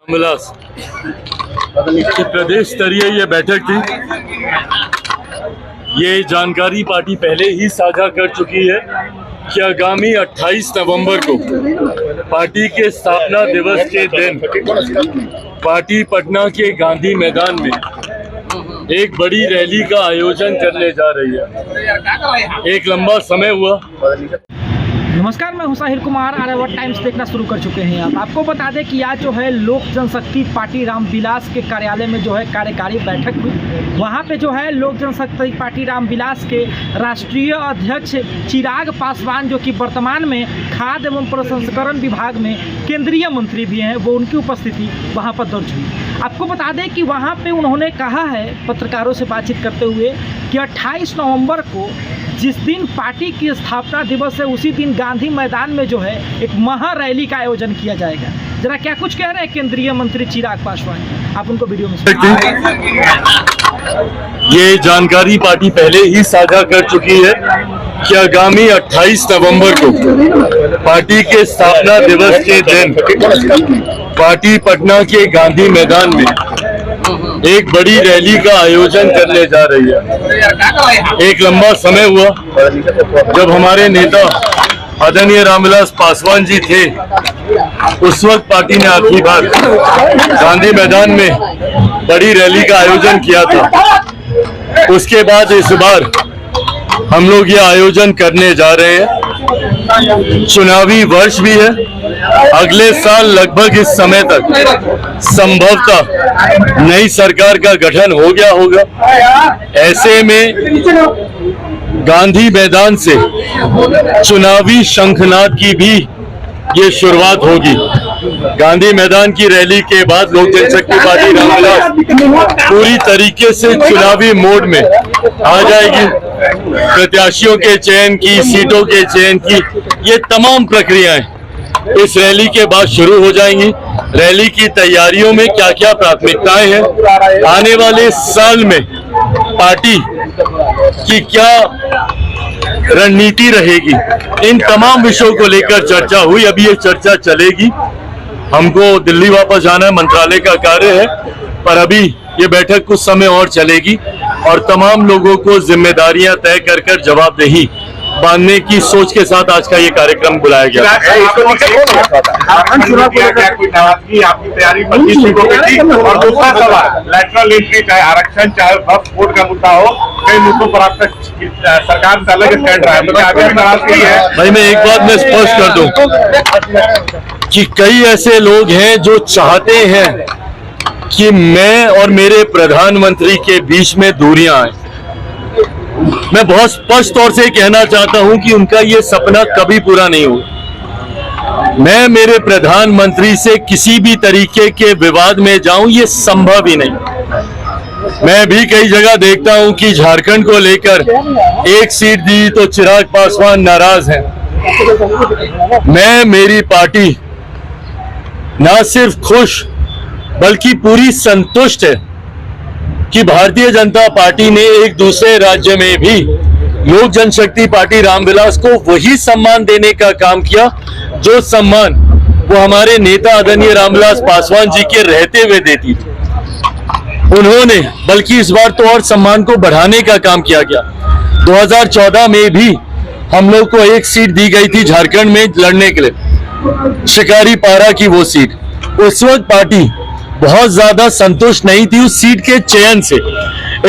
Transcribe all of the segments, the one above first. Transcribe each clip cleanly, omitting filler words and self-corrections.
रामविलास की प्रदेश स्तरीय ये बैठक थी। ये जानकारी पार्टी पहले ही साझा कर चुकी है कि आगामी 28 नवंबर को पार्टी के स्थापना दिवस के दिन पार्टी पटना के गांधी मैदान में एक बड़ी रैली का आयोजन करने जा रही है। एक लंबा समय हुआ। नमस्कार, मैं हूं साहिल कुमार। आर्यावर्त टाइम्स देखना शुरू कर चुके हैं आप। आपको बता दें कि आज जो है लोक जनशक्ति पार्टी रामविलास के कार्यालय में जो है कार्यकारी बैठक हुई। वहां पे जो है लोक जनशक्ति पार्टी रामविलास के राष्ट्रीय अध्यक्ष चिराग पासवान, जो कि वर्तमान में खाद्य एवं प्रसंस्करण विभाग में केंद्रीय मंत्री भी हैं, वो उनकी उपस्थिति वहाँ पर दर्ज हुई। आपको बता दें कि वहाँ पर उन्होंने कहा है पत्रकारों से बातचीत करते हुए कि 28 नवंबर को जिस दिन पार्टी की स्थापना दिवस है उसी दिन गांधी मैदान में जो है एक महा रैली का आयोजन किया जाएगा। जरा क्या कुछ कह रहे हैं केंद्रीय मंत्री चिराग पासवान, आप उनको वीडियो में सुनिए। ये जानकारी पार्टी पहले ही साझा कर चुकी है कि आगामी 28 नवंबर को पार्टी के स्थापना दिवस के दिन पार्टी पटना के गांधी मैदान में एक बड़ी रैली का आयोजन करने जा रही है। एक लंबा समय हुआ जब हमारे नेता आदरणीय रामविलास पासवान जी थे, उस वक्त पार्टी ने आखिरी बार गांधी मैदान में बड़ी रैली का आयोजन किया था। उसके बाद इस बार हम लोग ये आयोजन करने जा रहे हैं। चुनावी वर्ष भी है। अगले साल लगभग इस समय तक संभवतः नई सरकार का गठन हो गया होगा। ऐसे में गांधी मैदान से चुनावी शंखनाद की भी ये शुरुआत होगी। गांधी मैदान की रैली के बाद लोक जनशक्ति पार्टी रामविलास पूरी तरीके से चुनावी मोड में आ जाएगी। प्रत्याशियों के चयन की, सीटों के चयन की, ये तमाम प्रक्रियाएं इस रैली के बाद शुरू हो जाएंगी। रैली की तैयारियों में क्या क्या प्राथमिकताएं हैं, आने वाले साल में पार्टी की क्या रणनीति रहेगी, इन तमाम विषयों को लेकर चर्चा हुई। अभी ये चर्चा चलेगी। हमको दिल्ली वापस जाना है, मंत्रालय का कार्य है, पर अभी ये बैठक कुछ समय और चलेगी और तमाम लोगों को जिम्मेदारियां तय कर जवाबदेही बांधने की सोच के साथ आज का ये कार्यक्रम बुलाया गया। आपकी तैयारी 25 सीटों पे थी। और दूसरा सवाल, लेटरल एंट्री चाहे आरक्षण चाहे वक्फ बोर्ड का मुद्दा हो, कई मुद्दों पर आप तक सरकार से अलग स्टैंड रहा है, तो आगे भी नाराजगी है। भाई मैं एक बात मैं स्पष्ट कर दूं कि कई ऐसे लोग हैं जो चाहते हैं कि मैं और मेरे प्रधानमंत्री के बीच में दूरियां आए। मैं बहुत स्पष्ट तौर से कहना चाहता हूं कि उनका ये सपना कभी पूरा नहीं होगा। मैं मेरे प्रधानमंत्री से किसी भी तरीके के विवाद में जाऊं, ये संभव ही नहीं। मैं भी कई जगह देखता हूं कि झारखंड को लेकर एक सीट दी तो चिराग पासवान नाराज हैं। मैं, मेरी पार्टी ना सिर्फ खुश बल्कि पूरी संतुष्ट है कि भारतीय जनता पार्टी ने एक दूसरे राज्य में भी लोक जनशक्ति पार्टी रामविलास को वही सम्मान देने का काम किया जो सम्मान वो हमारे नेता आदरणीय रामविलास पासवान जी के रहते हुए देती थी। उन्होंने बल्कि इस बार तो और सम्मान को बढ़ाने का काम किया गया। 2014 में भी हम लोग को एक सीट दी गई थी झारखंड में लड़ने के लिए, शिकारी पारा की वो सीट। उस वक्त पार्टी बहुत ज्यादा संतुष्ट नहीं थी उस सीट के चयन से।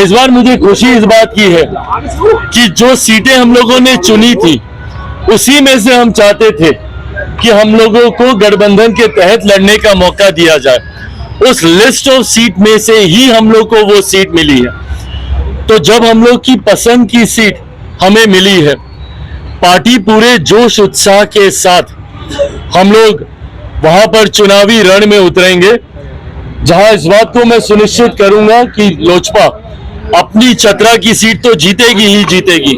इस बार मुझे खुशी इस बात की है कि जो सीटें हम लोगों ने चुनी थी उसी में से हम चाहते थे कि हम लोगों को गठबंधन के तहत लड़ने का मौका दिया जाए। उस लिस्ट ऑफ सीट में से ही हम लोग को वो सीट मिली है। तो जब हम लोग की पसंद की सीट हमें मिली है, पार्टी पूरे जोश उत्साह के साथ हम लोग वहां पर चुनावी रण में उतरेंगे, जहां इस बात को मैं सुनिश्चित करूंगा कि लोजपा अपनी चतरा की सीट तो जीतेगी ही जीतेगी,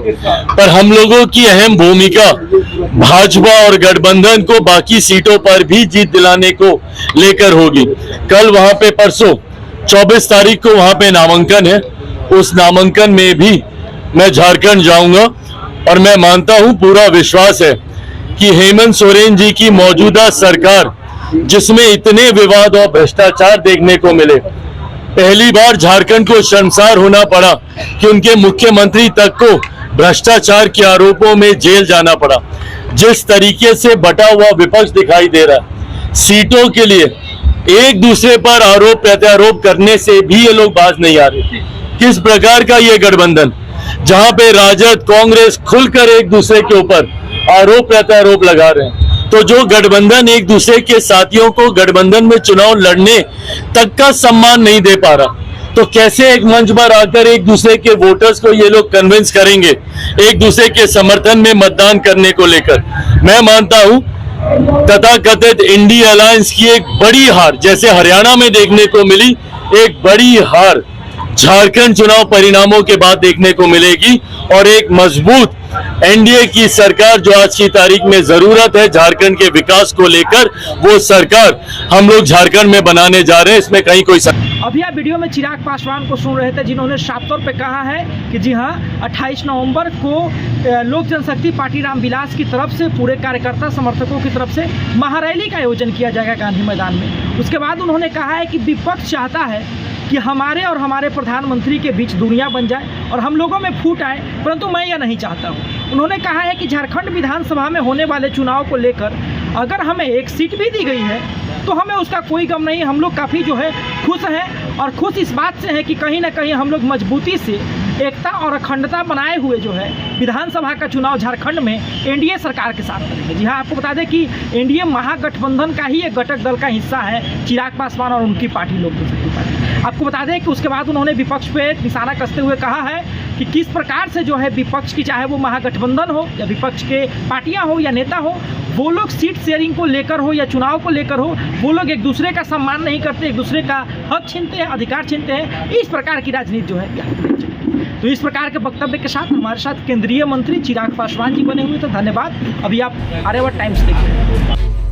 पर हम लोगों की अहम भूमिका भाजपा और गठबंधन को बाकी सीटों पर भी जीत दिलाने को लेकर होगी। कल वहां पे परसों 24 तारीख को वहां पे नामांकन है। उस नामांकन में भी मैं झारखंड जाऊंगा और मैं मानता हूं, पूरा विश्वास है कि हेमंत सोरेन जी की मौजूदा सरकार जिसमें इतने विवाद और भ्रष्टाचार देखने को मिले। पहली बार झारखंड को शर्मसार होना पड़ा कि उनके मुख्यमंत्री तक को भ्रष्टाचार के आरोपों में जेल जाना पड़ा। जिस तरीके से बटा हुआ विपक्ष दिखाई दे रहा है, सीटों के लिए एक दूसरे पर आरोप प्रत्यारोप करने से भी ये लोग बाज नहीं आ रहे। किस प्रकार का ये गठबंधन, जहां पे राजद कांग्रेस खुलकर एक दूसरे के ऊपर आरोप प्रत्यारोप लगा रहे हैं, तो जो गठबंधन एक दूसरे के साथियों को गठबंधन में चुनाव लड़ने तक का सम्मान नहीं दे पा रहा, तो कैसे एक मंच पर आकर एक दूसरे के वोटर्स को ये लोग कन्विंस करेंगे एक दूसरे के समर्थन में मतदान करने को लेकर। मैं मानता हूं तथाकथित इंडिया अलायंस की एक बड़ी हार जैसे हरियाणा में देखने को मिली, एक बड़ी हार झारखंड चुनाव परिणामों के बाद देखने को मिलेगी और एक मजबूत एनडीए की सरकार जो आज की तारीख में जरूरत है झारखंड के विकास को लेकर, वो सरकार हम लोग झारखंड में बनाने जा रहे हैं। इसमें कहीं कोई अभी आप वीडियो में चिराग पासवान को सुन रहे थे, जिन्होंने साफ तौर पे कहा है कि जी हाँ 28 नवंबर को लोक जनशक्ति पार्टी रामविलास की तरफ से पूरे कार्यकर्ता समर्थकों की तरफ से महारैली का आयोजन किया जाएगा गांधी मैदान में। उसके बाद उन्होंने कहा है कि विपक्ष चाहता है कि हमारे और हमारे प्रधानमंत्री के बीच दूरियां बन जाए और हम लोगों में फूट आए, परंतु मैं यह नहीं चाहता हूं। उन्होंने कहा है कि झारखंड विधानसभा में होने वाले चुनाव को लेकर अगर हमें एक सीट भी दी गई है तो हमें उसका कोई गम नहीं। हम लोग काफ़ी जो है खुश हैं और खुश इस बात से हैं कि कहीं ना कहीं हम लोग मजबूती से एकता और अखंडता बनाए हुए जो है विधानसभा का चुनाव झारखंड में एनडीए सरकार के साथ करेंगे। जी हाँ, आपको बता दें कि एनडीए महागठबंधन का ही एक घटक दल का हिस्सा है चिराग पासवान और उनकी पार्टी लोक जनशक्ति पार्टी। आपको बता दें कि उसके बाद उन्होंने विपक्ष पे निशाना कसते हुए कहा है कि किस प्रकार से जो है विपक्ष की, चाहे वो महागठबंधन हो या विपक्ष के पार्टियां हो या नेता हो, वो लोग सीट शेयरिंग को लेकर हो या चुनाव को लेकर हो, वो लोग एक दूसरे का सम्मान नहीं करते, एक दूसरे का हक छीनते हैं, अधिकार छीनते हैं। इस प्रकार की राजनीति जो है तो इस प्रकार के वक्तव्य के साथ हमारे साथ केंद्रीय मंत्री चिराग पासवान जी बने हुए थे। धन्यवाद। अभी आप आर्यावर्त टाइम्स देख रहे हैं।